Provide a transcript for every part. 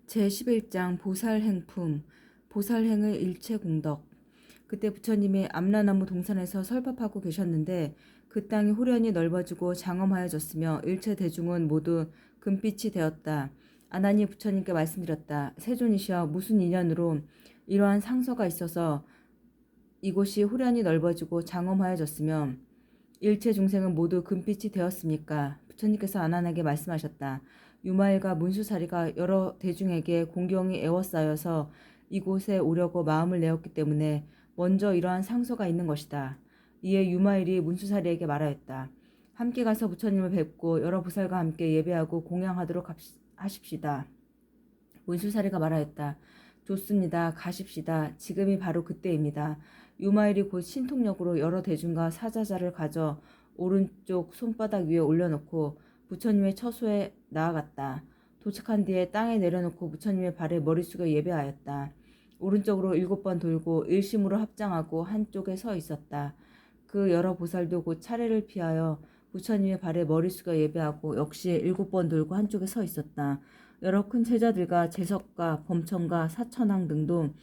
제11장 보살행품, 보살행의 일체공덕. 그때 부처님이 암라나무 동산에서 설법하고 계셨는데 그 땅이 호련히 넓어지고 장엄하여졌으며 일체 대중은 모두 금빛이 되었다. 아난이 부처님께 말씀드렸다. 세존이시여, 무슨 인연으로 이러한 상서가 있어서 이곳이 호련히 넓어지고 장엄하여졌으며 일체 중생은 모두 금빛이 되었습니까? 부처님께서 아난에게 말씀하셨다. 유마일과 문수사리가 여러 대중에게 공경이 애워싸여서 이곳에 오려고 마음을 내었기 때문에 먼저 이러한 상소가 있는 것이다. 이에 유마일이 문수사리에게 말하였다. 함께 가서 부처님을 뵙고 여러 부살과 함께 예배하고 공양하도록 하십시다. 문수사리가 말하였다. 좋습니다. 가십시다. 지금이 바로 그때입니다. 유마일이 곧 신통력으로 여러 대중과 사자자를 가져 오른쪽 손바닥 위에 올려놓고 부처님의 처소에 나아갔다. 도착한 뒤에 땅에 내려놓고 부처님의 발에 머리 숙여 예배하였다. 오른쪽으로 7번 돌고 일심으로 합장하고 한쪽에 서 있었다. 그 여러 보살도 곧 차례를 피하여 부처님의 발에 머리 숙여 예배하고 역시 7번 돌고 한쪽에 서 있었다. 여러 큰 제자들과 제석과 범천과 사천왕 등도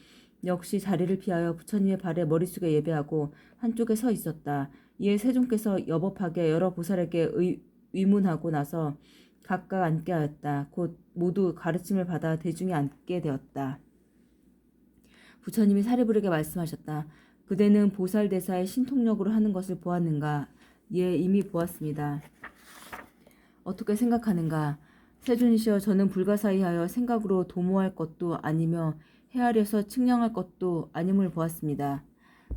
역시 자리를 피하여 부처님의 발에 머리 숙여 예배하고 한쪽에 서 있었다. 이에 세존께서 여법하게 여러 보살에게 위문하고 나서 각각 앉게 하였다. 곧 모두 가르침을 받아 대중이 앉게 되었다. 부처님이 사리부르에게 말씀하셨다. 그대는 보살대사의 신통력으로 하는 것을 보았는가? 예, 이미 보았습니다. 어떻게 생각하는가? 세존이시여, 저는 불가사의하여 생각으로 도모할 것도 아니며 헤아려서 측량할 것도 아님을 보았습니다.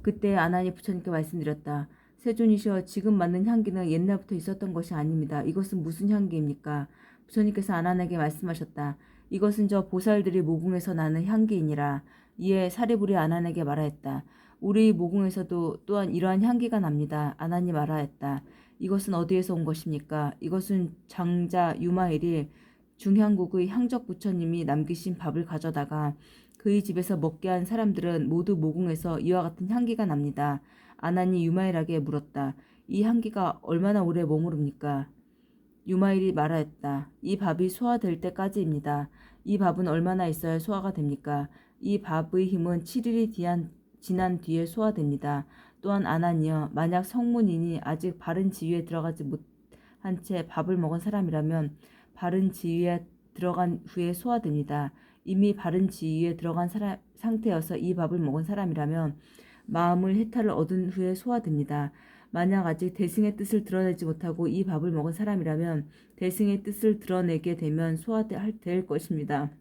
그때 아난이 부처님께 말씀드렸다. 세존이시여, 지금 맡는 향기는 옛날부터 있었던 것이 아닙니다. 이것은 무슨 향기입니까? 부처님께서 아난에게 말씀하셨다. 이것은 저 보살들이 모궁에서 나는 향기이니라. 이에 사리부리 아난에게 말하였다. 우리 모궁에서도 또한 이러한 향기가 납니다. 아난이 말하였다. 이것은 어디에서 온 것입니까? 이것은 장자 유마일이 중향국의 향적 부처님이 남기신 밥을 가져다가 그의 집에서 먹게 한 사람들은 모두 모궁에서 이와 같은 향기가 납니다. 아난이 유마일에게 물었다. 이 향기가 얼마나 오래 머무릅니까? 유마일이 말하였다. 이 밥이 소화될 때까지입니다. 이 밥은 얼마나 있어야 소화가 됩니까? 이 밥의 힘은 7일이 지난 뒤에 소화됩니다. 또한 아난이여, 만약 성문인이 아직 바른 지위에 들어가지 못한 채 밥을 먹은 사람이라면 바른 지위에 들어간 후에 소화됩니다. 이미 바른 지위에 들어간 상태여서 이 밥을 먹은 사람이라면 마음을 해탈을 얻은 후에 소화됩니다. 만약 아직 대승의 뜻을 드러내지 못하고 이 밥을 먹은 사람이라면 대승의 뜻을 드러내게 되면 소화될 것입니다.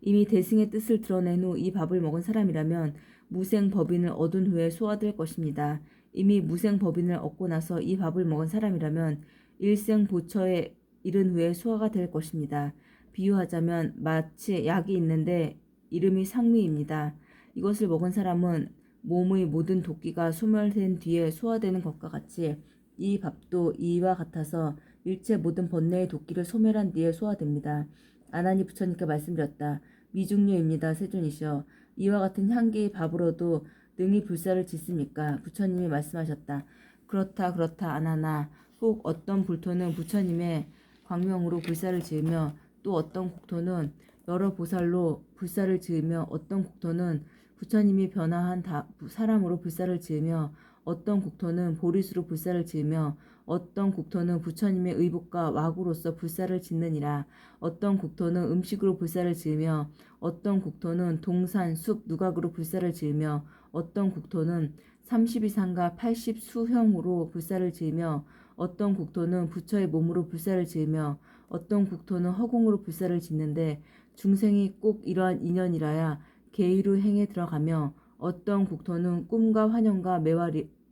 이미 대승의 뜻을 드러낸 후 이 밥을 먹은 사람이라면 무생법인을 얻은 후에 소화될 것입니다. 이미 무생법인을 얻고 나서 이 밥을 먹은 사람이라면 일생보처에 이른 후에 소화가 될 것입니다. 비유하자면 마치 약이 있는데 이름이 상미입니다. 이것을 먹은 사람은 몸의 모든 도끼가 소멸된 뒤에 소화되는 것과 같이 이 밥도 이와 같아서 일체 모든 번뇌의 도끼를 소멸한 뒤에 소화됩니다. 아난이 부처님께 말씀드렸다. 미중류입니다. 세존이시여. 이와 같은 향기의 밥으로도 능히 불사를 짓습니까? 부처님이 말씀하셨다. 그렇다 그렇다 아나나. 혹 어떤 불토는 부처님의 광명으로 불사를 지으며 또 어떤 국토는 여러 보살로 불사를 지으며 어떤 국토는 부처님이 변화한 사람으로 불사를 지으며 어떤 국토는 보리수로 불사를 지으며 어떤 국토는 부처님의 의복과 와구로서 불사를 짓느니라. 어떤 국토는 음식으로 불사를 지으며 어떤 국토는 동산, 숲, 누각으로 불사를 지으며 어떤 국토는 32상과 80수형으로 불사를 지으며 어떤 국토는 부처의 몸으로 불사를 지으며 어떤 국토는 허공으로 불사를 짓는데 중생이 꼭 이러한 인연이라야 계의로 행에 들어가며 어떤 국토는 꿈과 환영과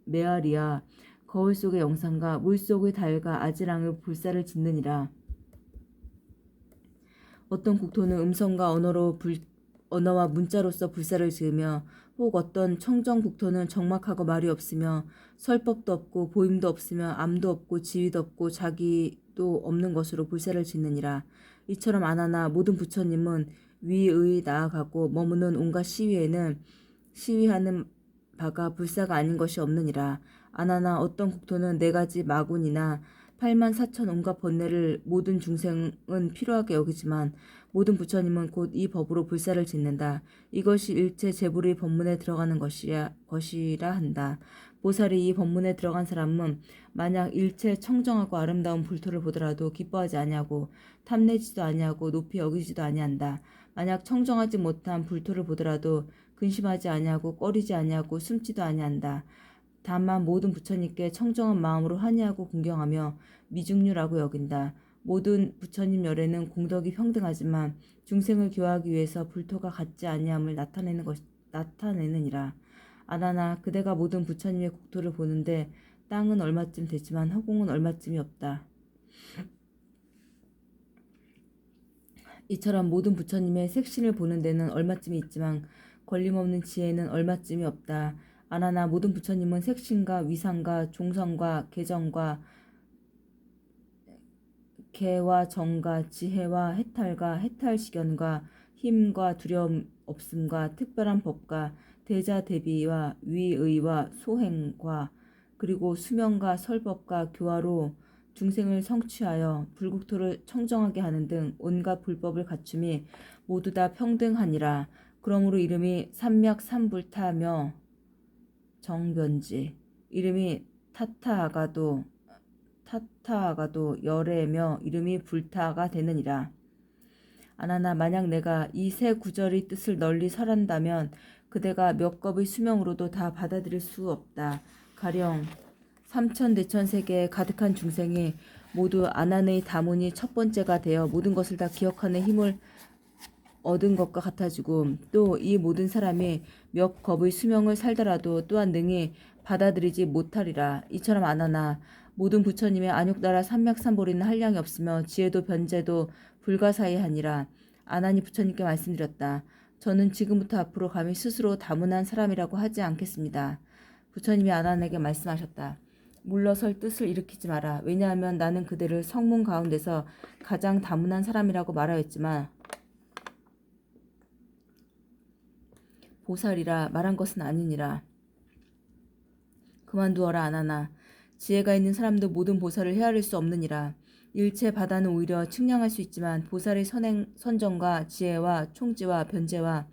메아리와 거울 속의 영상과 물 속의 달과 아지랑을 불사를 짓느니라. 어떤 국토는 음성과 언어와 문자로서 불사를 지으며 혹 어떤 청정 국토는 적막하고 말이 없으며 설법도 없고 보임도 없으며 암도 없고 지위도 없고 자기도 없는 것으로 불사를 짓느니라. 이처럼 아나나 모든 부처님은 위의 나아가고 머무는 온갖 시위에는 시위하는 바가 불사가 아닌 것이 없느니라. 아나나 어떤 국토는 4가지 마군이나 8만 4천 온갖 번뇌를 모든 중생은 필요하게 여기지만 모든 부처님은 곧 이 법으로 불사를 짓는다. 이것이 일체 제불의 법문에 들어가는 것이라 한다. 보살이 이 법문에 들어간 사람은 만약 일체 청정하고 아름다운 불토를 보더라도 기뻐하지 아니하고 탐내지도 아니하고 높이 여기지도 아니한다. 만약 청정하지 못한 불토를 보더라도 근심하지 아니하고 꺼리지 아니하고 숨지도 아니한다. 다만 모든 부처님께 청정한 마음으로 환희하고 궁경하며 미중류라고 여긴다. 모든 부처님 열에는 공덕이 평등하지만 중생을 교화하기 위해서 불토가 같지 아니함을 나타내느니라. 아나나 그대가 모든 부처님의 국토를 보는데 땅은 얼마쯤 되지만 허공은 얼마쯤이 없다. 이처럼 모든 부처님의 색신을 보는 데는 얼마쯤이 있지만 걸림없는 지혜는 얼마쯤이 없다. 아나나 모든 부처님은 색신과 위상과 종성과 계정과 개와 정과 지혜와 해탈과 해탈시견과 힘과 두려움 없음과 특별한 법과 대자대비와 위의와 소행과 그리고 수명과 설법과 교화로 중생을 성취하여 불국토를 청정하게 하는 등 온갖 불법을 갖춤이 모두 다 평등하니라. 그러므로 이름이 삼맥삼불타며 정변지, 이름이 타타아가도 열애며 이름이 불타가 되느니라. 아나나 만약 내가 이 세 구절의 뜻을 널리 설한다면 그대가 몇 겁의 수명으로도 다 받아들일 수 없다. 가령 삼천대천세계에 가득한 중생이 모두 아난의 다문이 첫 번째가 되어 모든 것을 다 기억하는 힘을 얻은 것과 같아지고 또 이 모든 사람이 몇 겁의 수명을 살더라도 또한 능히 받아들이지 못하리라. 이처럼 아나나 모든 부처님의 안욕나라 삼맥삼보리는 한량이 없으며 지혜도 변제도 불가사의하니라. 아난이 부처님께 말씀드렸다. 저는 지금부터 앞으로 감히 스스로 다문한 사람이라고 하지 않겠습니다. 부처님이 아난에게 말씀하셨다. 물러설 뜻을 일으키지 마라. 왜냐하면 나는 그대를 성문 가운데서 가장 다문한 사람이라고 말하였지만 보살이라 말한 것은 아니니라. 그만두어라 아나나. 지혜가 있는 사람도 모든 보살을 헤아릴 수 없느니라. 일체 바다는 오히려 측량할 수 있지만 보살의 선정과 지혜와 총지와 변제와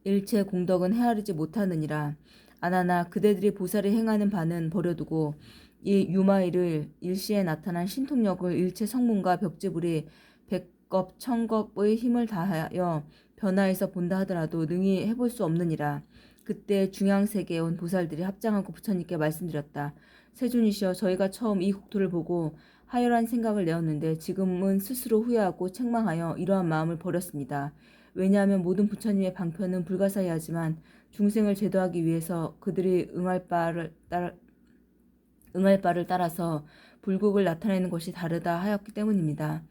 일체 공덕은 헤아리지 못하느니라. 아나나 그대들이 보살이 행하는 바는 버려두고 이 유마일을 일시에 나타난 신통력을 일체 성문과 벽지불이 백겁 천겁의 힘을 다하여 변화해서 본다 하더라도 능히 해볼 수 없느니라. 그때 중앙세계에 온 보살들이 합장하고 부처님께 말씀드렸다. 세존이시여, 저희가 처음 이 국토를 보고 하열한 생각을 내었는데 지금은 스스로 후회하고 책망하여 이러한 마음을 버렸습니다. 왜냐하면 모든 부처님의 방편은 불가사의하지만 중생을 제도하기 위해서 그들이 응할 바를 따라서 불국을 나타내는 것이 다르다 하였기 때문입니다.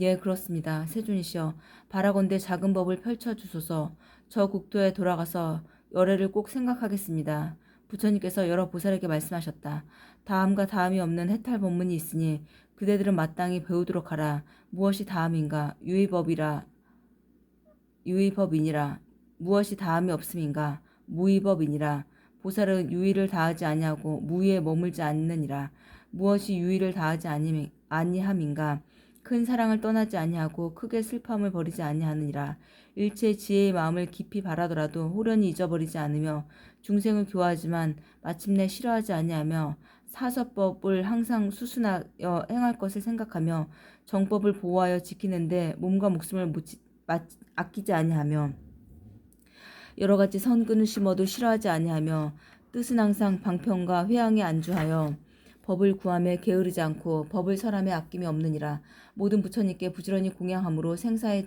예, 그렇습니다. 세존이시여, 바라건대 작은 법을 펼쳐주소서. 저 국토에 돌아가서 열애를 꼭 생각하겠습니다. 부처님께서 여러 보살에게 말씀하셨다. 다음과 다음이 없는 해탈 법문이 있으니 그대들은 마땅히 배우도록 하라. 무엇이 다음인가? 유의법이니라. 무엇이 다음이 없음인가? 무의법이니라. 보살은 유의를 다하지 아니하고 무의에 머물지 않느니라. 무엇이 유의를 다하지 아니함인가? 큰 사랑을 떠나지 아니하고 크게 슬픔을 버리지 아니하느니라. 일체 지혜의 마음을 깊이 바라더라도 호련히 잊어버리지 않으며 중생을 교화하지만 마침내 싫어하지 아니하며 사서법을 항상 수순하여 행할 것을 생각하며 정법을 보호하여 지키는데 몸과 목숨을 아끼지 아니하며 여러 가지 선근을 심어도 싫어하지 아니하며 뜻은 항상 방편과 회양에 안주하여 법을 구함에 게으르지 않고 법을 설함에 아낌이 없느니라. 모든 부처님께 부지런히 공양함으로 생사에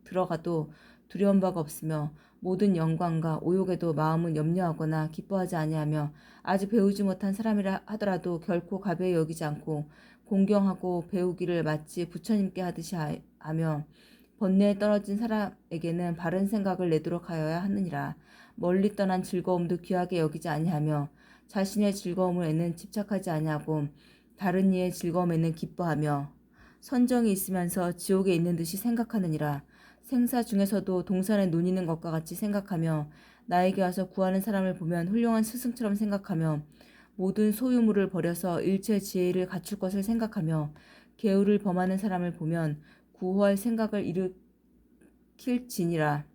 들어가도 두려운 바가 없으며 모든 영광과 오욕에도 마음은 염려하거나 기뻐하지 아니하며 아직 배우지 못한 사람이라 하더라도 결코 가벼이 여기지 않고 공경하고 배우기를 마치 부처님께 하듯이 하며 번뇌에 떨어진 사람에게는 바른 생각을 내도록 하여야 하느니라. 멀리 떠난 즐거움도 귀하게 여기지 아니하며 자신의 즐거움에는 집착하지 아니하고 다른 이의 즐거움에는 기뻐하며 선정이 있으면서 지옥에 있는 듯이 생각하느니라. 생사 중에서도 동산에 논이는 것과 같이 생각하며 나에게 와서 구하는 사람을 보면 훌륭한 스승처럼 생각하며 모든 소유물을 버려서 일체 지혜를 갖출 것을 생각하며 계율을 범하는 사람을 보면 구호할 생각을 일으킬지니라.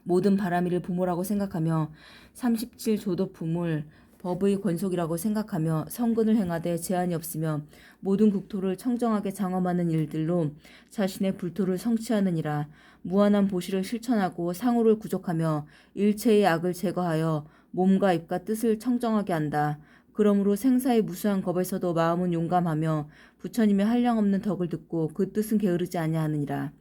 모든 바람이를 부모라고 생각하며 37조도품을 법의 권속이라고 생각하며 성근을 행하되 제한이 없으며 모든 국토를 청정하게 장엄하는 일들로 자신의 불토를 성취하느니라. 무한한 보시를 실천하고 상호를 구족하며 일체의 악을 제거하여 몸과 입과 뜻을 청정하게 한다. 그러므로 생사의 무수한 겁에서도 마음은 용감하며 부처님의 한량없는 덕을 듣고 그 뜻은 게으르지 아니하느니라.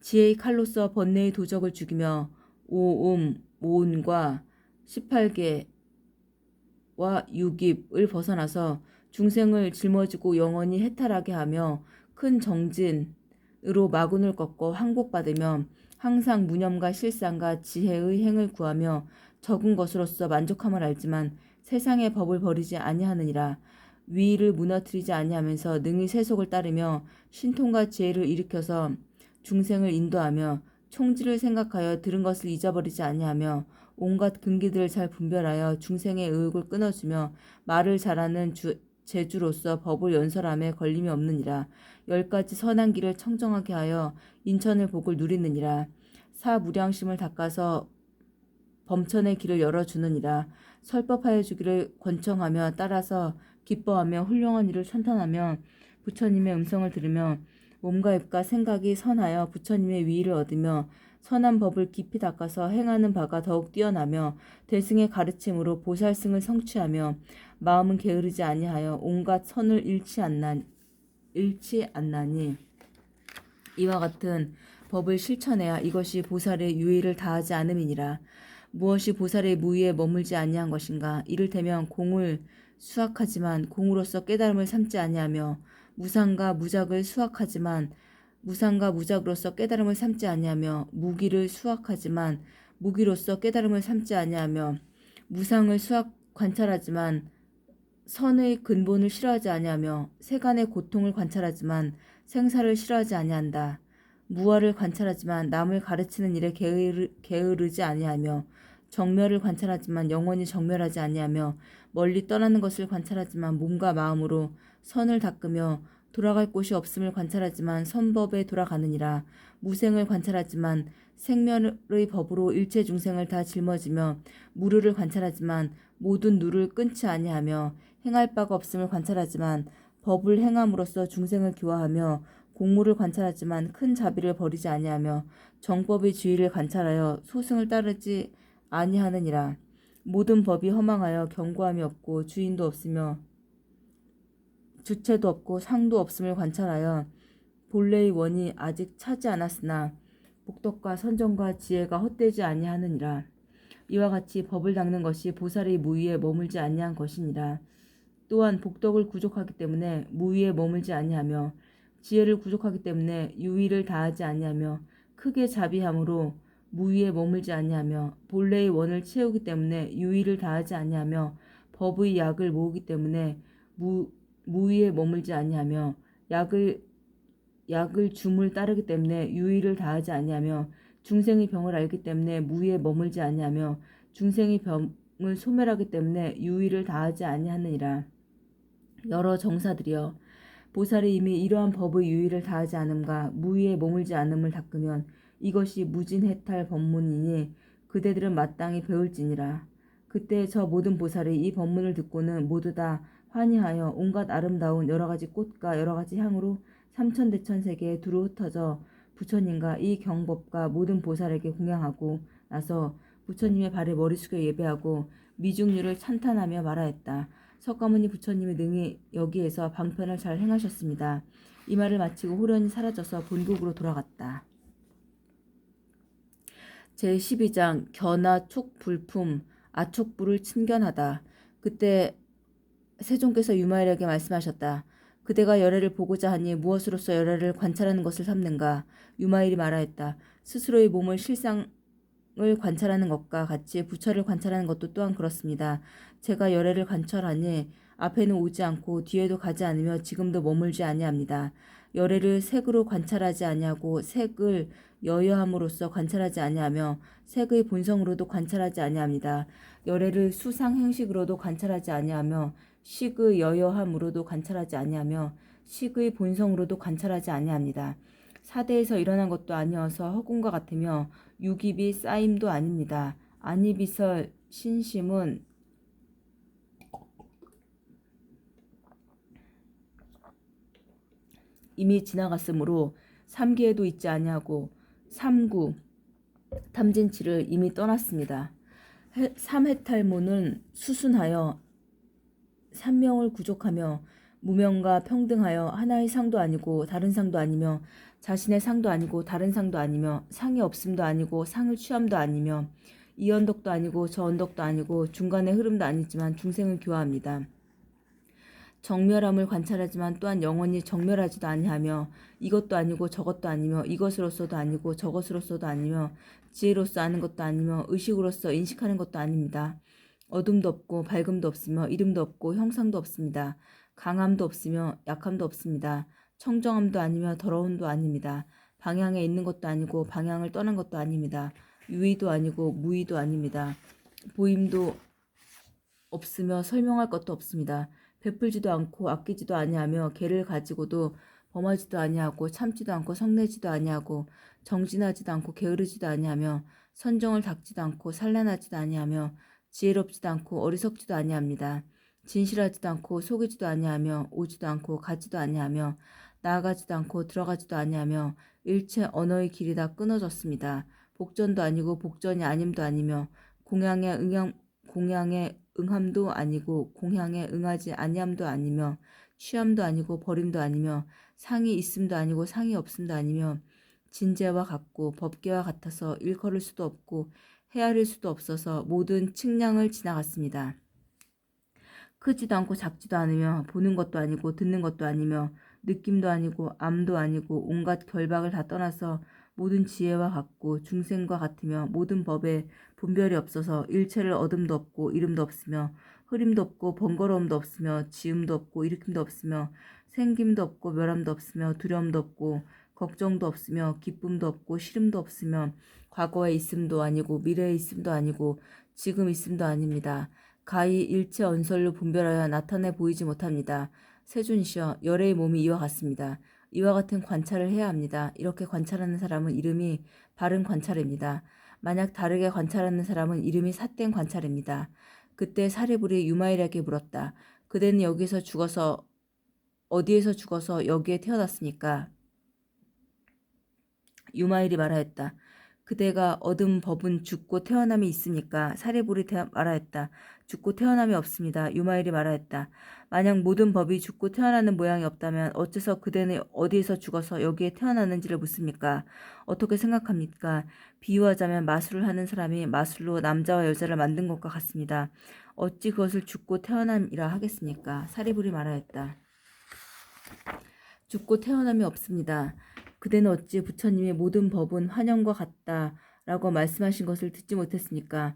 지혜의 칼로서 번뇌의 도적을 죽이며 오음, 오운과 18개와 유깁을 벗어나서 중생을 짊어지고 영원히 해탈하게 하며 큰 정진으로 마군을 꺾고 항복받으며 항상 무념과 실상과 지혜의 행을 구하며 적은 것으로서 만족함을 알지만 세상의 법을 버리지 아니하느니라. 위를 무너뜨리지 아니하면서 능히 세속을 따르며 신통과 지혜를 일으켜서 중생을 인도하며 총지를 생각하여 들은 것을 잊어버리지 아니하며 온갖 근기들을 잘 분별하여 중생의 의욕을 끊어주며 말을 잘하는 제주로서 법을 연설함에 걸림이 없느니라. 10가지 선한 길을 청정하게 하여 인천의 복을 누리느니라. 사무량심을 닦아서 범천의 길을 열어주느니라. 설법하여 주기를 권청하며 따라서 기뻐하며 훌륭한 일을 찬탄하며 부처님의 음성을 들으며 몸과 입과 생각이 선하여 부처님의 위의를 얻으며 선한 법을 깊이 닦아서 행하는 바가 더욱 뛰어나며 대승의 가르침으로 보살승을 성취하며 마음은 게으르지 아니하여 온갖 선을 잃지 않나니 이와 같은 법을 실천해야 이것이 보살의 유의를 다하지 않음이니라. 무엇이 보살의 무의에 머물지 아니한 것인가? 이를테면 공을 수학하지만 공으로서 깨달음을 삼지 아니하며 무상과 무작을 수학하지만 무상과 무작으로서 깨달음을 삼지 아니하며 무기를 수학하지만 무기로서 깨달음을 삼지 아니하며 무상을 관찰하지만 선의 근본을 싫어하지 아니하며 세간의 고통을 관찰하지만 생사를 싫어하지 아니한다. 무아를 관찰하지만 남을 가르치는 일에 게으르지 아니하며 정멸을 관찰하지만 영원히 정멸하지 아니하며 멀리 떠나는 것을 관찰하지만 몸과 마음으로 선을 닦으며 돌아갈 곳이 없음을 관찰하지만 선법에 돌아가느니라. 무생을 관찰하지만 생멸의 법으로 일체 중생을 다 짊어지며 무르를 관찰하지만 모든 누를 끊지 아니하며 행할 바가 없음을 관찰하지만 법을 행함으로써 중생을 교화하며 공무를 관찰하지만 큰 자비를 버리지 아니하며 정법의 주의를 관찰하여 소승을 따르지 아니하느니라. 모든 법이 허망하여 견고함이 없고 주인도 없으며 주체도 없고 상도 없음을 관찰하여 본래의 원이 아직 차지 않았으나 복덕과 선정과 지혜가 헛되지 아니하느니라. 이와 같이 법을 닦는 것이 보살의 무위에 머물지 아니한 것이니라. 또한 복덕을 구족하기 때문에 무위에 머물지 아니하며 지혜를 구족하기 때문에 유의를 다하지 아니하며 크게 자비함으로 무위에 머물지 아니하며 본래의 원을 채우기 때문에 유의를 다하지 아니하며 법의 약을 모으기 때문에 무위에 머물지 아니하며 약을 줌을 따르기 때문에 유의를 다하지 아니하며 중생의 병을 알기 때문에 무위에 머물지 아니하며 중생의 병을 소멸하기 때문에 유의를 다하지 아니하느니라. 여러 정사들이여 보살이 이미 이러한 법의 유의를 다하지 않음과 무위에 머물지 않음을 닦으면 이것이 무진해탈 법문이니 그대들은 마땅히 배울지니라. 그때 저 모든 보살이 이 법문을 듣고는 모두 다 환희하여 온갖 아름다운 여러가지 꽃과 여러가지 향으로 삼천대천세계에 두루 흩어져 부처님과 이 경법과 모든 보살에게 공양하고 나서 부처님의 발에 머리 숙여 예배하고 미중류를 찬탄하며 말하였다. 석가모니 부처님이 능히 여기에서 방편을 잘 행하셨습니다. 이 말을 마치고 호련히 사라져서 본국으로 돌아갔다. 제12장 견아 촉불품 아촉불을 친견하다. 그때 세종께서 유마일에게 말씀하셨다. 그대가 열애를 보고자 하니 무엇으로서 열애를 관찰하는 것을 삼는가? 유마일이 말하였다. 스스로의 몸의 실상을 관찰하는 것과 같이 부처를 관찰하는 것도 또한 그렇습니다. 제가 열애를 관찰하니 앞에는 오지 않고 뒤에도 가지 않으며 지금도 머물지 아니합니다. 열애를 색으로 관찰하지 아니하고 색을 여여함으로써 관찰하지 아니하며 색의 본성으로도 관찰하지 아니합니다. 열애를 수상 행식으로도 관찰하지 아니하며 식의 여여함으로도 관찰하지 아니하며 식의 본성으로도 관찰하지 아니합니다. 사대에서 일어난 것도 아니어서 허공과 같으며 유깁이 쌓임도 아닙니다. 아니비설 신심은 이미 지나갔으므로 삼기에도 있지 아니하고 삼구 탐진치를 이미 떠났습니다. 삼해탈모는 수순하여 삼명을 구족하며 무명과 평등하여 하나의 상도 아니고 다른 상도 아니며 자신의 상도 아니고 다른 상도 아니며 상이 없음도 아니고 상을 취함도 아니며 이 언덕도 아니고 저 언덕도 아니고 중간의 흐름도 아니지만 중생을 교화합니다. 정멸함을 관찰하지만 또한 영원히 정멸하지도 아니하며 이것도 아니고 저것도 아니며 이것으로서도 아니고 저것으로서도 아니며 지혜로서 아는 것도 아니며 의식으로서 인식하는 것도 아닙니다. 어둠도 없고 밝음도 없으며 이름도 없고 형상도 없습니다. 강함도 없으며 약함도 없습니다. 청정함도 아니며 더러움도 아닙니다. 방향에 있는 것도 아니고 방향을 떠난 것도 아닙니다. 유의도 아니고 무의도 아닙니다. 보임도 없으며 설명할 것도 없습니다. 베풀지도 않고 아끼지도 아니하며 개를 가지고도 범하지도 아니하고 참지도 않고 성내지도 아니하고 정진하지도 않고 게으르지도 아니하며 선정을 닦지도 않고 산란하지도 아니하며 지혜롭지도 않고 어리석지도 아니합니다. 진실하지도 않고 속이지도 아니하며 오지도 않고 가지도 아니하며 나아가지도 않고 들어가지도 아니하며 일체 언어의 길이 다 끊어졌습니다. 복전도 아니고 복전이 아님도 아니며 공양에 응함도 아니고 공양에 응하지 아니함도 아니며 취함도 아니고 버림도 아니며 상이 있음도 아니고 상이 없음도 아니며 진재와 같고 법계와 같아서 일컬을 수도 없고 헤아릴 수도 없어서 모든 측량을 지나갔습니다. 크지도 않고 작지도 않으며 보는 것도 아니고 듣는 것도 아니며 느낌도 아니고 암도 아니고 온갖 결박을 다 떠나서 모든 지혜와 같고 중생과 같으며 모든 법에 분별이 없어서 일체를 얻음도 없고 이름도 없으며 흐림도 없고 번거로움도 없으며 지음도 없고 일으킴도 없으며 생김도 없고 멸함도 없으며 두려움도 없고 걱정도 없으며 기쁨도 없고 싫음도 없으며 과거에 있음도 아니고 미래에 있음도 아니고 지금 있음도 아닙니다. 가히 일체 언설로 분별하여 나타내 보이지 못합니다. 세준이시여, 열애의 몸이 이와 같습니다. 이와 같은 관찰을 해야 합니다. 이렇게 관찰하는 사람은 이름이 바른 관찰입니다. 만약 다르게 관찰하는 사람은 이름이 삿된 관찰입니다. 그때 사리불이 유마일에게 물었다. 그대는 여기서 죽어서 어디에서 죽어서 여기에 태어났습니까? 유마일이 말하였다. 그대가 얻은 법은 죽고 태어남이 있습니까? 사리불이 말하였다. 죽고 태어남이 없습니다. 유마일이 말하였다. 만약 모든 법이 죽고 태어나는 모양이 없다면 어째서 그대는 어디에서 죽어서 여기에 태어났는지를 묻습니까? 어떻게 생각합니까? 비유하자면 마술을 하는 사람이 마술로 남자와 여자를 만든 것과 같습니다. 어찌 그것을 죽고 태어남이라 하겠습니까? 사리불이 말하였다. 죽고 태어남이 없습니다. 그대는 어찌 부처님의 모든 법은 환영과 같다라고 말씀하신 것을 듣지 못했습니까?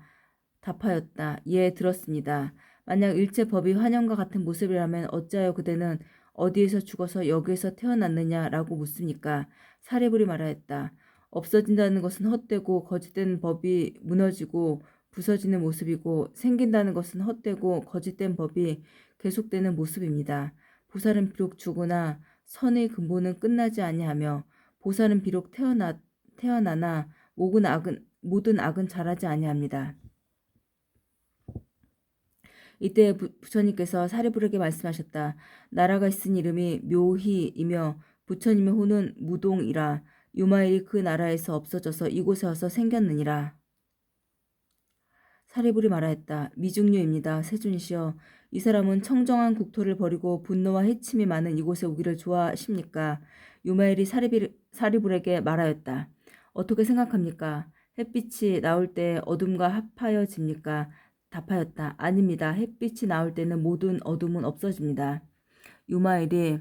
답하였다. 예, 들었습니다. 만약 일체 법이 환영과 같은 모습이라면 어찌하여 그대는 어디에서 죽어서 여기에서 태어났느냐라고 묻습니까? 사리불이 말하였다. 없어진다는 것은 헛되고 거짓된 법이 무너지고 부서지는 모습이고 생긴다는 것은 헛되고 거짓된 법이 계속되는 모습입니다. 보살은 비록 죽으나 선의 근본은 끝나지 아니하며 보살은 비록 태어나나 모든 악은 자라지 아니합니다. 이때 부처님께서 사리불에게 말씀하셨다. 나라가 있은 이름이 묘희이며 부처님의 호는 무동이라. 유마일이 그 나라에서 없어져서 이곳에 와서 생겼느니라. 사리불이 말하였다. 미중류입니다. 세준이시여, 이 사람은 청정한 국토를 버리고 분노와 해침이 많은 이곳에 오기를 좋아하십니까? 유마일이 사리불에게 말하였다. 어떻게 생각합니까? 햇빛이 나올 때 어둠과 합하여집니까? 답하였다. 아닙니다. 햇빛이 나올 때는 모든 어둠은 없어집니다. 유마일이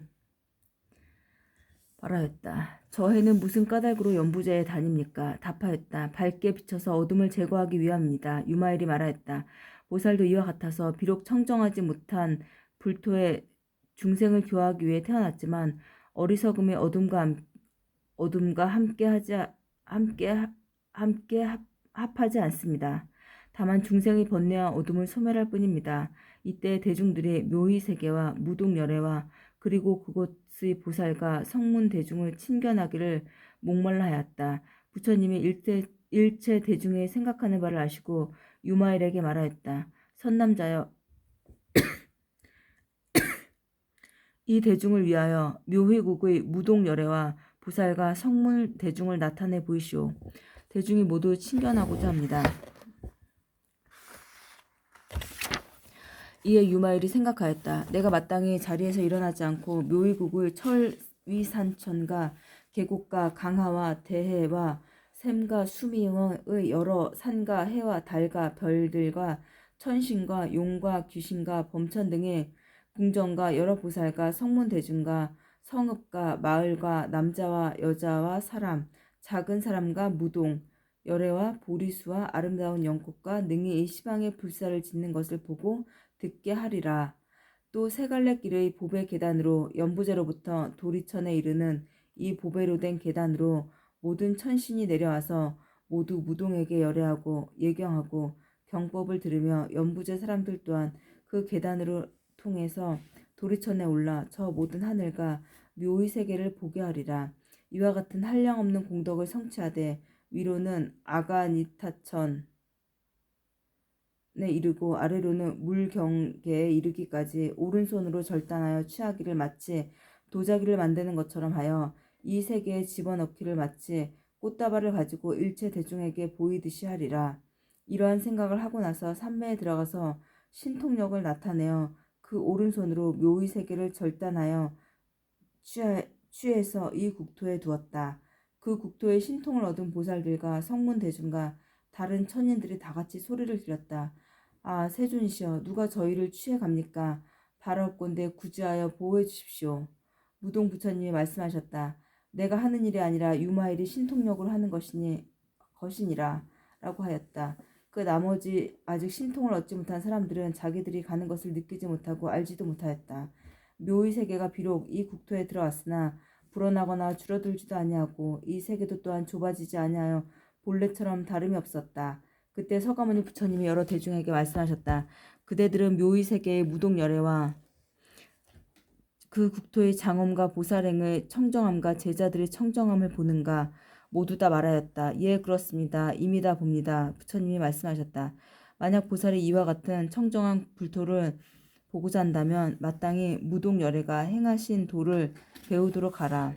말하였다. 저 해는 무슨 까닭으로 연부제에 다닙니까? 답하였다. 밝게 비춰서 어둠을 제거하기 위함입니다. 유마일이 말하였다. 보살도 이와 같아서 비록 청정하지 못한 불토에 중생을 교화하기 위해 태어났지만 어리석음이 어둠과 함께 합하지 않습니다. 다만 중생의 번뇌와 어둠을 소멸할 뿐입니다. 이때 대중들이 묘희 세계와 무동열애와 그리고 그곳의 보살과 성문 대중을 친견하기를 목말라 하였다. 부처님이 일체 대중이 생각하는 바를 아시고 유마일에게 말하였다. 선남자여, 이 대중을 위하여 묘희국의 무동열애와 보살과 성문 대중을 나타내 보이시오. 대중이 모두 친견하고자 합니다. 이에 유마일이 생각하였다. 내가 마땅히 자리에서 일어나지 않고 묘의국의 철위산천과 계곡과 강하와 대해와 샘과 수미의 여러 산과 해와 달과 별들과 천신과 용과 귀신과 범천 등의 궁정과 여러 보살과 성문 대중과 성읍과 마을과 남자와 여자와 사람, 작은 사람과 무동, 열애와 보리수와 아름다운 연꽃과 능히 이 시방에 불사를 짓는 것을 보고 듣게 하리라. 또 세 갈래 길의 보배 계단으로 연부제로부터 도리천에 이르는 이 보배로 된 계단으로 모든 천신이 내려와서 모두 무동에게 열애하고 예경하고 경법을 들으며 연부제 사람들 또한 그 계단으로 통해서 도리천에 올라 저 모든 하늘과 묘의 세계를 보게 하리라. 이와 같은 한량없는 공덕을 성취하되 위로는 아가니타천에 이르고 아래로는 물경계에 이르기까지 오른손으로 절단하여 취하기를 마치 도자기를 만드는 것처럼 하여 이 세계에 집어넣기를 마치 꽃다발을 가지고 일체 대중에게 보이듯이 하리라. 이러한 생각을 하고 나서 산매에 들어가서 신통력을 나타내어 그 오른손으로 묘의 세계를 절단하여 취해서 이 국토에 두었다. 그 국토에 신통을 얻은 보살들과 성문 대중과 다른 천인들이 다같이 소리를 질렀다. 아, 세존이시여, 누가 저희를 취해 갑니까? 바라옵건대 구제하여 보호해 주십시오. 무동 부처님이 말씀하셨다. 내가 하는 일이 아니라 유마일이 신통력으로 하는 것이니라 라고 하였다. 그 나머지 아직 신통을 얻지 못한 사람들은 자기들이 가는 것을 느끼지 못하고 알지도 못하였다. 묘의 세계가 비록 이 국토에 들어왔으나 불어나거나 줄어들지도 아니하고 이 세계도 또한 좁아지지 아니하여 본래처럼 다름이 없었다. 그때 서가모니 부처님이 여러 대중에게 말씀하셨다. 그대들은 묘의 세계의 무동열애와 그 국토의 장엄과 보살행의 청정함과 제자들의 청정함을 보는가? 모두 다 말하였다. 예, 그렇습니다. 이미 다 봅니다. 부처님이 말씀하셨다. 만약 보살이 이와 같은 청정한 불토를 보고자 한다면 마땅히 무동열애가 행하신 도를 배우도록 하라.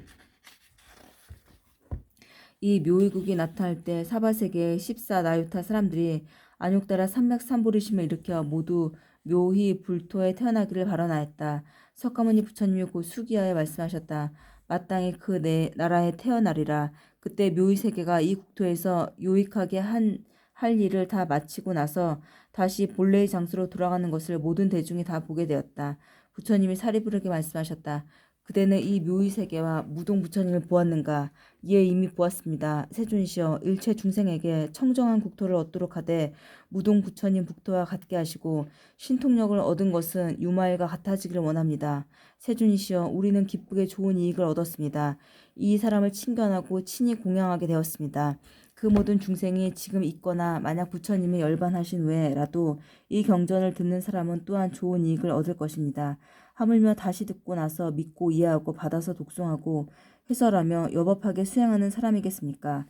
이 묘의국이 나타날 때 사바세계의 14나유타 사람들이 안욕따라 삼맥삼보리심을 일으켜 모두 묘희 불토에 태어나기를 발언하였다. 석가모니 부처님이 곧 수기하여 말씀하셨다. 마땅히 그 나라에 태어나리라. 그때 묘의 세계가 이 국토에서 요익하게 할 일을 다 마치고 나서 다시 본래의 장소로 돌아가는 것을 모든 대중이 다 보게 되었다. 부처님이 사리부르에게 말씀하셨다. 그대는 이 묘의 세계와 무동 부처님을 보았는가? 예, 이미 보았습니다. 세존이시여, 일체 중생에게 청정한 국토를 얻도록 하되 무동 부처님 국토와 같게 하시고 신통력을 얻은 것은 유마일과 같아지기를 원합니다. 세존이시여, 우리는 기쁘게 좋은 이익을 얻었습니다. 이 사람을 친견하고 친히 공양하게 되었습니다. 그 모든 중생이 지금 있거나 만약 부처님이 열반하신 후에라도 이 경전을 듣는 사람은 또한 좋은 이익을 얻을 것입니다. 하물며 다시 듣고 나서 믿고 이해하고 받아서 독송하고 해설하며 여법하게 수행하는 사람이겠습니까?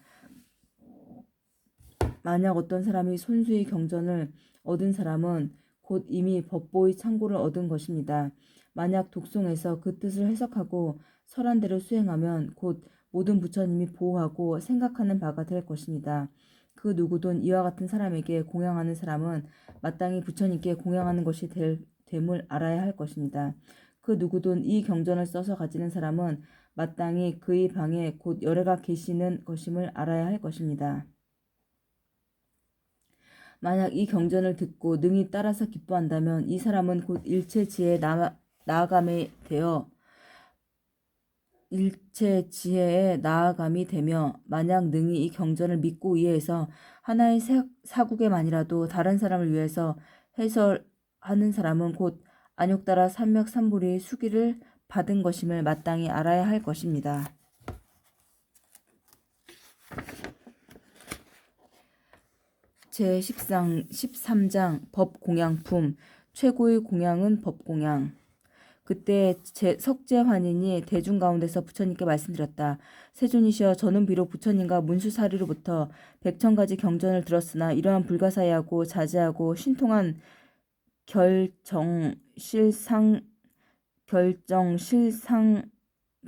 만약 어떤 사람이 손수의 경전을 얻은 사람은 곧 이미 법보의 참고를 얻은 것입니다. 만약 독송해서 그 뜻을 해석하고 설한 대로 수행하면 곧 모든 부처님이 보호하고 생각하는 바가 될 것입니다. 그 누구든 이와 같은 사람에게 공양하는 사람은 마땅히 부처님께 공양하는 것이 됨을 알아야 할 것입니다. 그 누구든 이 경전을 써서 가지는 사람은 마땅히 그의 방에 곧 열애가 계시는 것임을 알아야 할 것입니다. 만약 이 경전을 듣고 능히 따라서 기뻐한다면 이 사람은 곧 일체 지혜에 나아감이 되며 만약 능히 이 경전을 믿고 이해해서 하나의 사국에만이라도 다른 사람을 위해서 해설하는 사람은 곧 안욕따라 삼맥삼보리의 수기를 받은 것임을 마땅히 알아야 할 것입니다. 제13장 법공양품. 최고의 공양은 법공양. 그때 석재환인이 대중 가운데서 부처님께 말씀드렸다. 세존이시여, 저는 비록 부처님과 문수사리로부터 백천가지 경전을 들었으나 이러한 불가사의하고 자제하고 신통한 결정실상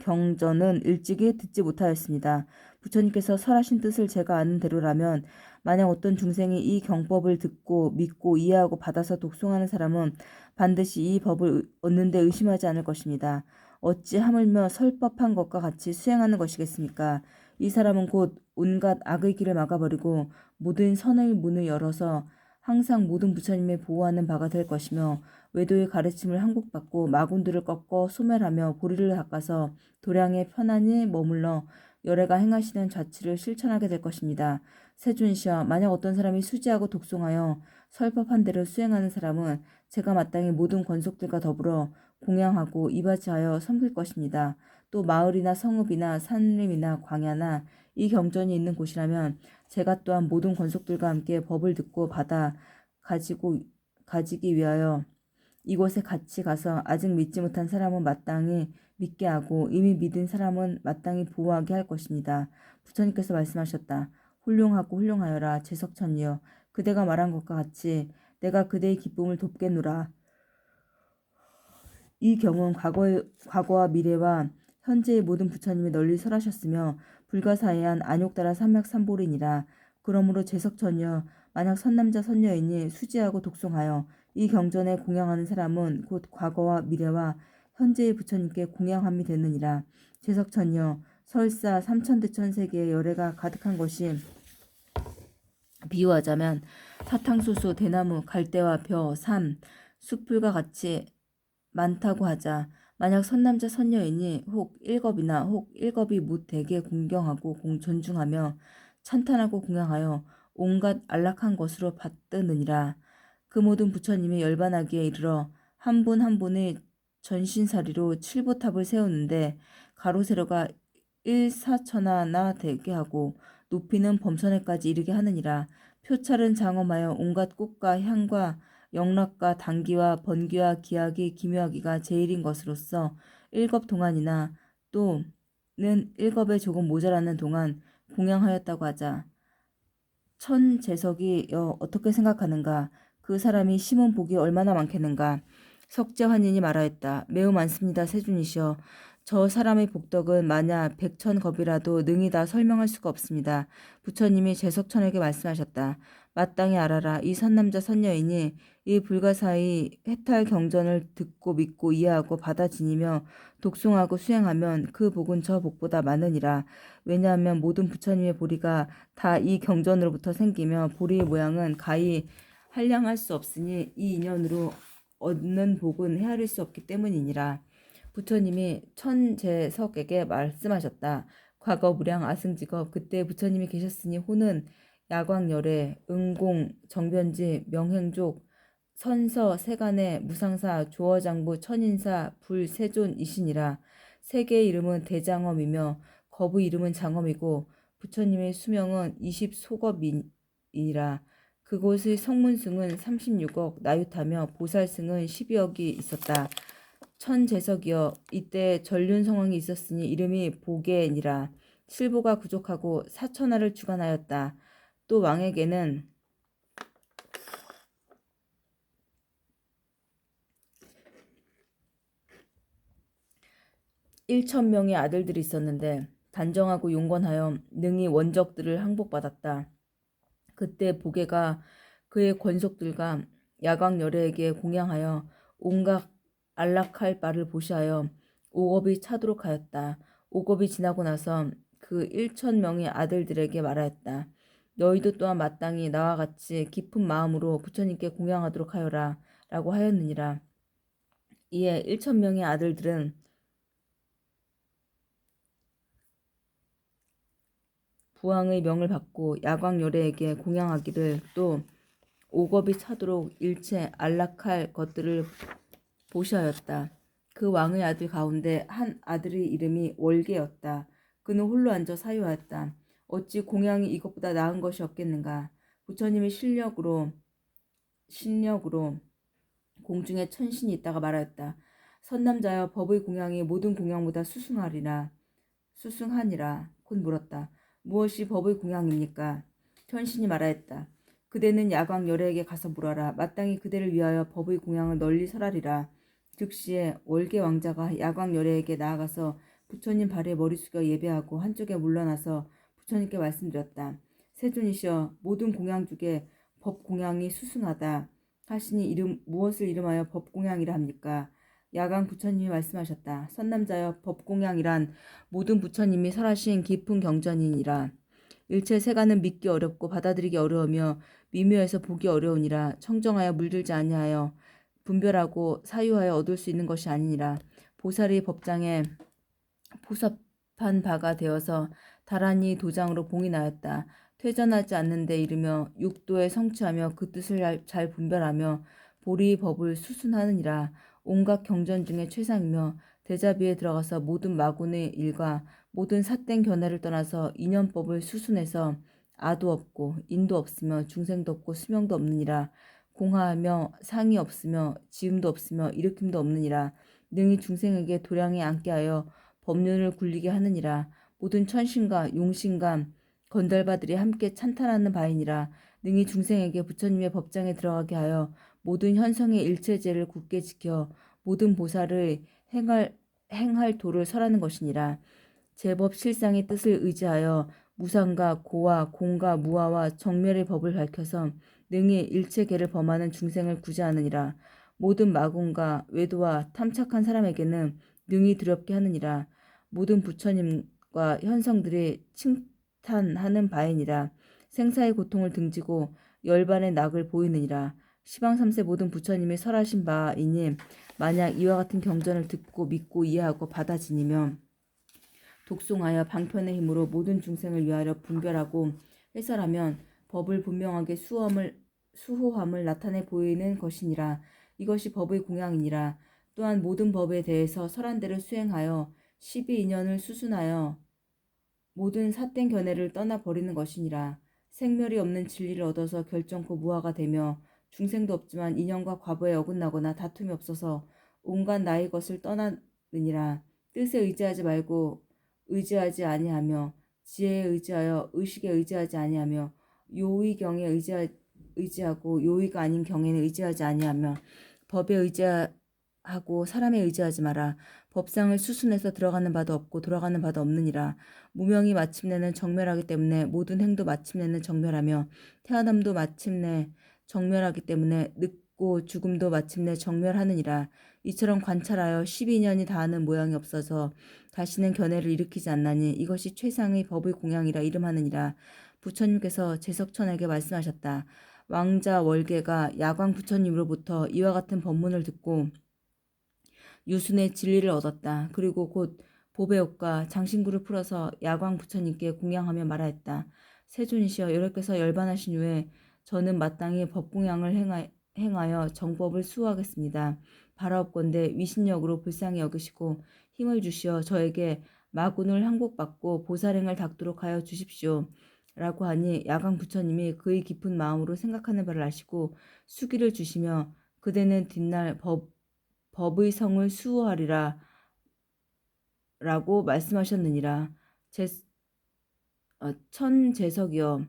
경전은 일찍이 듣지 못하였습니다. 부처님께서 설하신 뜻을 제가 아는 대로라면 만약 어떤 중생이 이 경법을 듣고 믿고 이해하고 받아서 독송하는 사람은 반드시 이 법을 얻는 데 의심하지 않을 것입니다. 어찌 하물며 설법한 것과 같이 수행하는 것이겠습니까? 이 사람은 곧 온갖 악의 길을 막아버리고 모든 선의 문을 열어서 항상 모든 부처님의 보호하는 바가 될 것이며 외도의 가르침을 항복받고 마군들을 꺾어 소멸하며 보리를 닦아서 도량에 편안히 머물러 열애가 행하시는 자치를 실천하게 될 것입니다. 세존시여, 만약 어떤 사람이 수지하고 독송하여 설법한 대로 수행하는 사람은 제가 마땅히 모든 권속들과 더불어 공양하고 이바지하여 섬길 것입니다. 또 마을이나 성읍이나 산림이나 광야나 이 경전이 있는 곳이라면 제가 또한 모든 권속들과 함께 법을 듣고 받아 가지기 위하여 이곳에 같이 가서 아직 믿지 못한 사람은 마땅히 믿게 하고 이미 믿은 사람은 마땅히 보호하게 할 것입니다. 부처님께서 말씀하셨다. 훌륭하고 훌륭하여라 제석천이여, 그대가 말한 것과 같이 내가 그대의 기쁨을 돕겠노라. 이 경은 과거와 미래와 현재의 모든 부처님이 널리 설하셨으며 불가사의한 안욕따라 삼맥삼보리니라. 그러므로 제석천이여, 만약 선남자 선녀이니 수지하고 독송하여 이 경전에 공양하는 사람은 곧 과거와 미래와 현재의 부처님께 공양함이 되느니라. 제석천이여, 설사 삼천대천세계의 열애가 가득한 것이 비유하자면 사탕수수, 대나무, 갈대와 벼, 삼, 숲풀과 같이 많다고 하자. 만약 선남자 선녀이니 혹 일겁이나 혹 일겁이 못 되게 공경하고 존중하며 찬탄하고 공양하여 온갖 안락한 것으로 받드느니라. 그 모든 부처님이 열반하기에 이르러 한 분 한 분의 전신사리로 칠보탑을 세우는데 가로 세로가 1사천하나 되게 하고 높이는 범선에까지 이르게 하느니라. 표찰은 장엄하여 온갖 꽃과 향과 영락과 당기와 번기와 기하기 기묘하기가 제일인 것으로서 일겁 동안이나 또는 일겁에 조금 모자라는 동안 공양하였다고 하자. 천재석이 어떻게 생각하는가? 그 사람이 심은 복이 얼마나 많겠는가? 석재환인이 말하였다. 매우 많습니다. 세존이시여, 저 사람의 복덕은 마냐 백천겁이라도 능히 다 설명할 수가 없습니다. 부처님이 제석천에게 말씀하셨다. 마땅히 알아라. 이 선남자 선녀이니 이 불가사의 해탈 경전을 듣고 믿고 이해하고 받아 지니며 독송하고 수행하면 그 복은 저 복보다 많으니라. 왜냐하면 모든 부처님의 보리가 다 이 경전으로부터 생기며 보리의 모양은 가히 한량할 수 없으니 이 인연으로 얻는 복은 헤아릴 수 없기 때문이니라. 부처님이 천재석에게 말씀하셨다. 과거 무량 아승직업 그때 부처님이 계셨으니 호는 야광열애, 응공, 정변지, 명행족, 선서, 세간의 무상사, 조어장부, 천인사, 불세존이시니라. 세계의 이름은 대장엄이며 겁의 이름은 장엄이고 부처님의 수명은 20소겁이니라. 그곳의 성문승은 36억 나유타며 보살승은 12억이 있었다. 천재석이여, 이때 전륜 성왕이 있었으니 이름이 보게니라. 실보가 부족하고 사천하를 주관하였다. 또 왕에게는 1,000명의 아들들이 있었는데 단정하고 용건하여 능히 원적들을 항복받았다. 그때 보게가 그의 권속들과 야광열애에게 공양하여 온갖 안락할 바를 보시하여 오겁이 차도록 하였다. 오겁이 지나고 나서 그 1,000명의 아들들에게 말하였다. 너희도 또한 마땅히 나와 같이 깊은 마음으로 부처님께 공양하도록 하여라 라고 하였느니라. 이에 1,000명의 아들들은 부왕의 명을 받고 야광열애에게 공양하기를 또 오겁이 차도록 일체 안락할 것들을 보시하였다. 그 왕의 아들 가운데 한 아들의 이름이 월계였다. 그는 홀로 앉아 사유하였다. 어찌 공양이 이것보다 나은 것이 없겠는가. 부처님의 신력으로 공중에 천신이 있다가 말하였다. 선남자여, 법의 공양이 모든 공양보다 수승하니라. 곧 물었다. 무엇이 법의 공양입니까? 천신이 말하였다. 그대는 야광 열애에게 가서 물어라. 마땅히 그대를 위하여 법의 공양을 널리 설하리라. 즉시에 월계 왕자가 야광 열애에게 나아가서 부처님 발에 머리 숙여 예배하고 한쪽에 물러나서 부처님께 말씀드렸다. 세존이시여, 모든 공양 중에 법 공양이 수승하다 하시니 무엇을 이름하여 법 공양이라 합니까? 야광 부처님이 말씀하셨다. 선남자여, 법 공양이란 모든 부처님이 설하신 깊은 경전이니라. 일체 세간은 믿기 어렵고 받아들이기 어려우며 미묘해서 보기 어려우니라. 청정하여 물들지 아니하여 분별하고 사유하여 얻을 수 있는 것이 아니니라. 보살이 법장에 포섭한 바가 되어서 다란히 도장으로 봉인하였다. 퇴전하지 않는 데 이르며 육도에 성취하며 그 뜻을 잘 분별하며 보리 법을 수순하느니라. 온갖 경전 중에 최상이며 대자비에 들어가서 모든 마군의 일과 모든 삿된 견해를 떠나서 인연법을 수순해서 아도 없고 인도 없으며 중생도 없고 수명도 없느니라. 공하하며 상이 없으며 지음도 없으며 일으킴도 없느니라. 능히 중생에게 도량에 앉게 하여 법륜을 굴리게 하느니라. 모든 천신과 용신과 건달바들이 함께 찬탄하는 바이니라. 능히 중생에게 부처님의 법장에 들어가게 하여 모든 현성의 일체제를 굳게 지켜 모든 보살을 행할 도를 설하는 것이니라. 제법 실상의 뜻을 의지하여 무상과 고와 공과 무아와 정멸의 법을 밝혀서 능히 일체계를 범하는 중생을 구제하느니라. 모든 마군과 외도와 탐착한 사람에게는 능히 두렵게 하느니라. 모든 부처님과 현성들이 칭탄하는 바이니라. 생사의 고통을 등지고 열반의 낙을 보이느니라. 시방삼세 모든 부처님이 설하신 바이니 만약 이와 같은 경전을 듣고 믿고 이해하고 받아 지니며 독송하여 방편의 힘으로 모든 중생을 위하여 분별하고 해설하면 법을 분명하게 수호함을 나타내 보이는 것이니라. 이것이 법의 공양이니라. 또한 모든 법에 대해서 설한 대로 수행하여 12인연을 수순하여 모든 삿된 견해를 떠나버리는 것이니라. 생멸이 없는 진리를 얻어서 결정코 무아가 되며 중생도 없지만 인연과 과거에 어긋나거나 다툼이 없어서 온갖 나의 것을 떠나느니라. 뜻에 의지하지 말고 의지하지 아니하며 지혜에 의지하여 의식에 의지하지 아니하며 요의경에 의지하고 요의가 아닌 경에는 의지하지 아니하며 법에 의지하고 사람에 의지하지 마라. 법상을 수순해서 들어가는 바도 없고 돌아가는 바도 없느니라. 무명이 마침내는 정멸하기 때문에 모든 행도 마침내는 정멸하며 태어남도 마침내 정멸하기 때문에 늙고 죽음도 마침내 정멸하느니라. 이처럼 관찰하여 12년이 다하는 모양이 없어서 다시는 견해를 일으키지 않나니 이것이 최상의 법의 공양이라 이름하느니라. 부처님께서 제석천에게 말씀하셨다. 왕자 월계가 야광 부처님으로부터 이와 같은 법문을 듣고 유순의 진리를 얻었다. 그리고 곧 보배옷과 장신구를 풀어서 야광 부처님께 공양하며 말하였다. 세존이시여, 여러께서 열반하신 후에 저는 마땅히 법공양을 행하여 정법을 수호하겠습니다. 바라옵건대 위신력으로 불쌍히 여기시고 힘을 주시어 저에게 마군을 항복받고 보살행을 닦도록 하여 주십시오. 라고 하니 야광 부처님이 그의 깊은 마음으로 생각하는 바를 아시고 수기를 주시며 그대는 뒷날 법의 성을 수호하리라 라고 말씀하셨느니라. 천재석이여,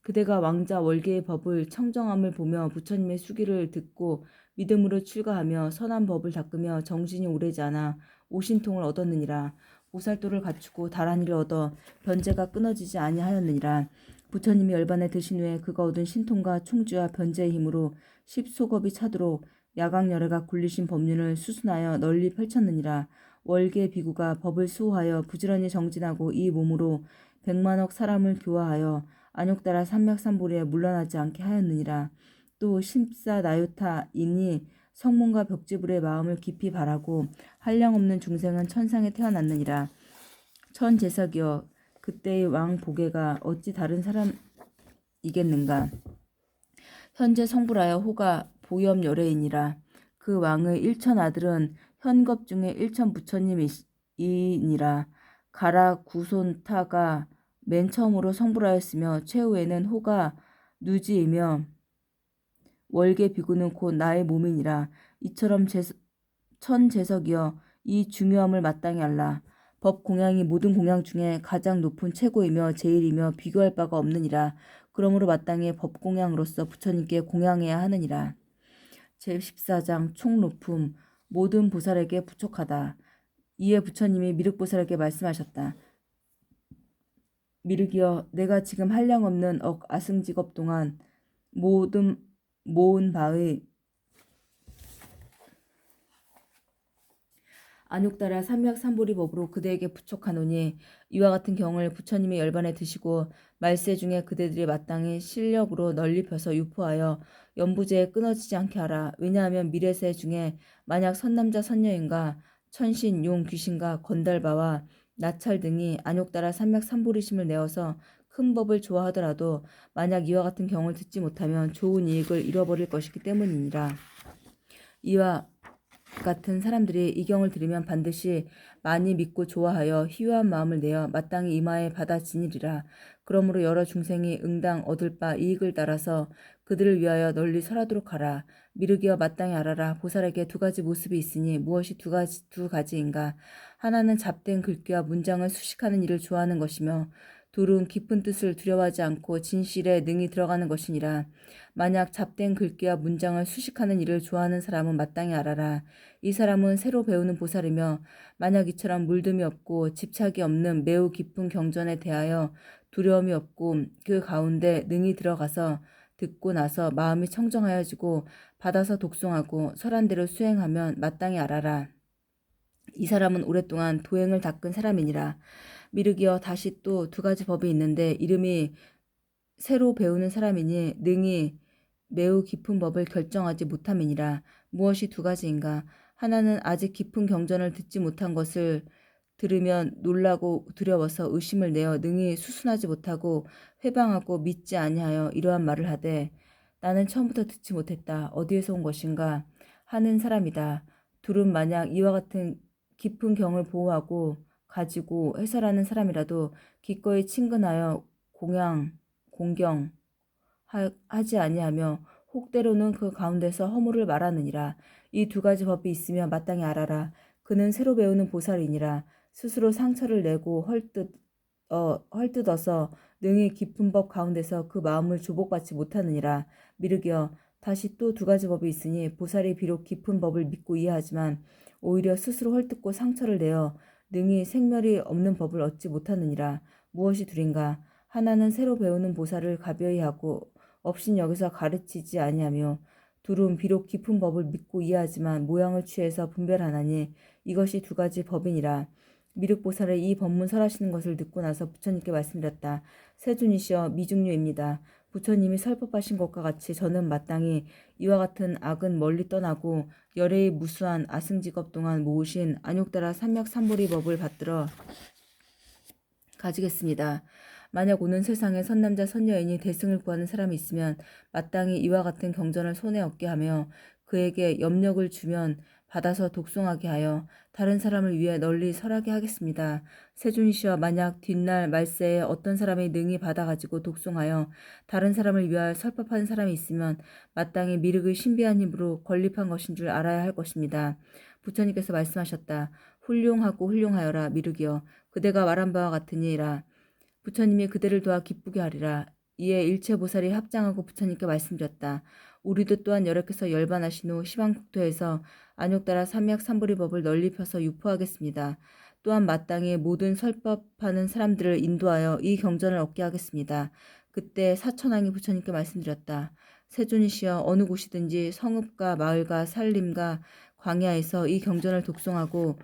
그대가 왕자 월계의 법을 청정함을 보며 부처님의 수기를 듣고 믿음으로 출가하며 선한 법을 닦으며 정신이 오래지 않아 오신통을 얻었느니라. 보살도를 갖추고 다란이를 얻어 변제가 끊어지지 아니하였느니라. 부처님이 열반에 드신 후에 그가 얻은 신통과 충주와 변제의 힘으로 십소겁이 차도록 야광열애가 굴리신 법륜을 수순하여 널리 펼쳤느니라. 월계 비구가 법을 수호하여 부지런히 정진하고 이 몸으로 100만억 사람을 교화하여 안욕따라 삼맥삼보리에 물러나지 않게 하였느니라. 또 심사나유타이니 성문과 벽지불의 마음을 깊이 바라고 한량없는 중생은 천상에 태어났느니라. 천재석이여, 그때의 왕 보게가 어찌 다른 사람이겠는가. 현재 성불하여 호가 보염열애이니라. 그 왕의 일천 아들은 현겁 중에 일천 부처님이니라. 가라 구손타가 맨 처음으로 성불하였으며 최후에는 호가 누지이며 월계 비구는 곧 나의 몸이니라. 이처럼 천재석이여 이 중요함을 마땅히 알라. 법 공양이 모든 공양 중에 가장 높은 최고이며 제일이며 비교할 바가 없느니라. 그러므로 마땅히 법 공양으로서 부처님께 공양해야 하느니라. 제14장 총높음 모든 보살에게 부족하다. 이에 부처님이 미륵보살에게 말씀하셨다. 미륵이여 내가 지금 한량없는 아승직업 동안 모은 바의 안욕따라 삼맥삼보리법으로 그대에게 부촉하노니 이와 같은 경을 부처님의 열반에 드시고 말세 중에 그대들이 마땅히 실력으로 널리 펴서 유포하여 연부제에 끊어지지 않게 하라. 왜냐하면 미래세 중에 만약 선남자 선녀인가 천신, 용, 귀신과 건달바와 나찰 등이 안욕따라 삼맥삼보리심을 내어서 큰 법을 좋아하더라도 만약 이와 같은 경을 듣지 못하면 좋은 이익을 잃어버릴 것이기 때문이니라. 이와 같은 사람들이 이 경을 들으면 반드시 많이 믿고 좋아하여 희유한 마음을 내어 마땅히 이마에 받아 지니리라. 그러므로 여러 중생이 응당 얻을 바 이익을 따라서 그들을 위하여 널리 설하도록 하라. 미륵이여 마땅히 알아라. 보살에게 두 가지 모습이 있으니 무엇이 두 가지인가. 하나는 잡된 글귀와 문장을 수식하는 일을 좋아하는 것이며 둘은 깊은 뜻을 두려워하지 않고 진실에 능히 들어가는 것이니라. 만약 잡된 글귀와 문장을 수식하는 일을 좋아하는 사람은 마땅히 알아라. 이 사람은 새로 배우는 보살이며 만약 이처럼 물듦이 없고 집착이 없는 매우 깊은 경전에 대하여 두려움이 없고 그 가운데 능히 들어가서 듣고 나서 마음이 청정하여지고 받아서 독송하고 설한 대로 수행하면 마땅히 알아라. 이 사람은 오랫동안 도행을 닦은 사람이니라. 미륵이여 다시 또 두 가지 법이 있는데 이름이 새로 배우는 사람이니 능히 매우 깊은 법을 결정하지 못함이니라. 무엇이 두 가지인가. 하나는 아직 깊은 경전을 듣지 못한 것을 들으면 놀라고 두려워서 의심을 내어 능히 수순하지 못하고 회방하고 믿지 아니하여 이러한 말을 하되 나는 처음부터 듣지 못했다. 어디에서 온 것인가 하는 사람이다. 둘은 만약 이와 같은 깊은 경을 보호하고 가지고 해설하는 사람이라도 기꺼이 친근하여 공경하지 아니하며 혹대로는 그 가운데서 허물을 말하느니라. 이 두 가지 법이 있으며 마땅히 알아라. 그는 새로 배우는 보살이니라. 스스로 상처를 내고 헐뜯어서 능히 깊은 법 가운데서 그 마음을 조복받지 못하느니라. 미륵이여 다시 또 두 가지 법이 있으니 보살이 비록 깊은 법을 믿고 이해하지만 오히려 스스로 헐뜯고 상처를 내어 능히 생멸이 없는 법을 얻지 못하느니라. 무엇이 둘인가. 하나는 새로 배우는 보살을 가벼이 하고 없인 여기서 가르치지 아니하며 둘은 비록 깊은 법을 믿고 이해하지만 모양을 취해서 분별하나니 이것이 두 가지 법이니라. 미륵보살의 이 법문 설하시는 것을 듣고 나서 부처님께 말씀드렸다. 세존이시여 미중류입니다. 부처님이 설법하신 것과 같이 저는 마땅히 이와 같은 악은 멀리 떠나고 열애의 무수한 아승직업 동안 모으신 안욕따라 삼맥삼보리 법을 받들어 가지겠습니다. 만약 오는 세상에 선남자 선녀인이 대승을 구하는 사람이 있으면 마땅히 이와 같은 경전을 손에 얻게 하며 그에게 염력을 주면 받아서 독송하게 하여 다른 사람을 위해 널리 설하게 하겠습니다. 세존이시여 만약 뒷날 말세에 어떤 사람이 능히 받아가지고 독송하여 다른 사람을 위하여 설법하는 사람이 있으면 마땅히 미륵의 신비한 힘으로 건립한 것인 줄 알아야 할 것입니다. 부처님께서 말씀하셨다. 훌륭하고 훌륭하여라 미륵이여 그대가 말한 바와 같으니라. 부처님이 그대를 도와 기쁘게 하리라. 이에 일체보살이 합장하고 부처님께 말씀드렸다. 우리도 또한 여러께서 열반하신 후 시방국토에서 안욕따라 삼맥삼보리법을 널리 펴서 유포하겠습니다. 또한 마땅히 모든 설법하는 사람들을 인도하여 이 경전을 얻게 하겠습니다. 그때 사천왕이 부처님께 말씀드렸다. 세존이시여 어느 곳이든지 성읍과 마을과 산림과 광야에서 이 경전을 독송하고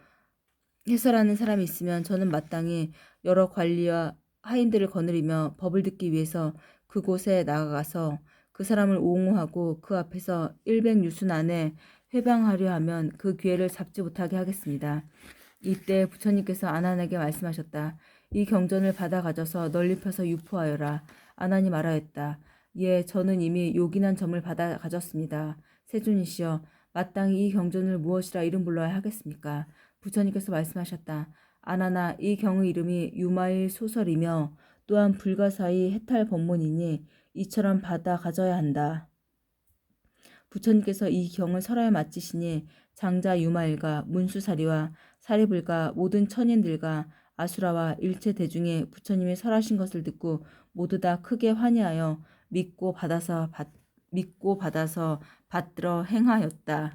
해설하는 사람이 있으면 저는 마땅히 여러 관리와 하인들을 거느리며 법을 듣기 위해서 그곳에 나가서 그 사람을 옹호하고 그 앞에서 100유순 안에 회방하려 하면 그 기회를 잡지 못하게 하겠습니다. 이때 부처님께서 아난에게 말씀하셨다. 이 경전을 받아 가져서 널리 펴서 유포하여라. 아난이 말하였다. 예, 저는 이미 요긴한 점을 받아 가졌습니다. 세존이시여 마땅히 이 경전을 무엇이라 이름 불러야 하겠습니까? 부처님께서 말씀하셨다. 아나나 이 경의 이름이 유마일 소설이며 또한 불가사의 해탈 법문이니 이처럼 받아 가져야 한다. 부처님께서 이 경을 설화에 마치시니 장자 유마일과 문수사리와 사리불과 모든 천인들과 아수라와 일체 대중이 부처님이 설하신 것을 듣고 모두 다 크게 환희하여 믿고 받아서 받들어 행하였다.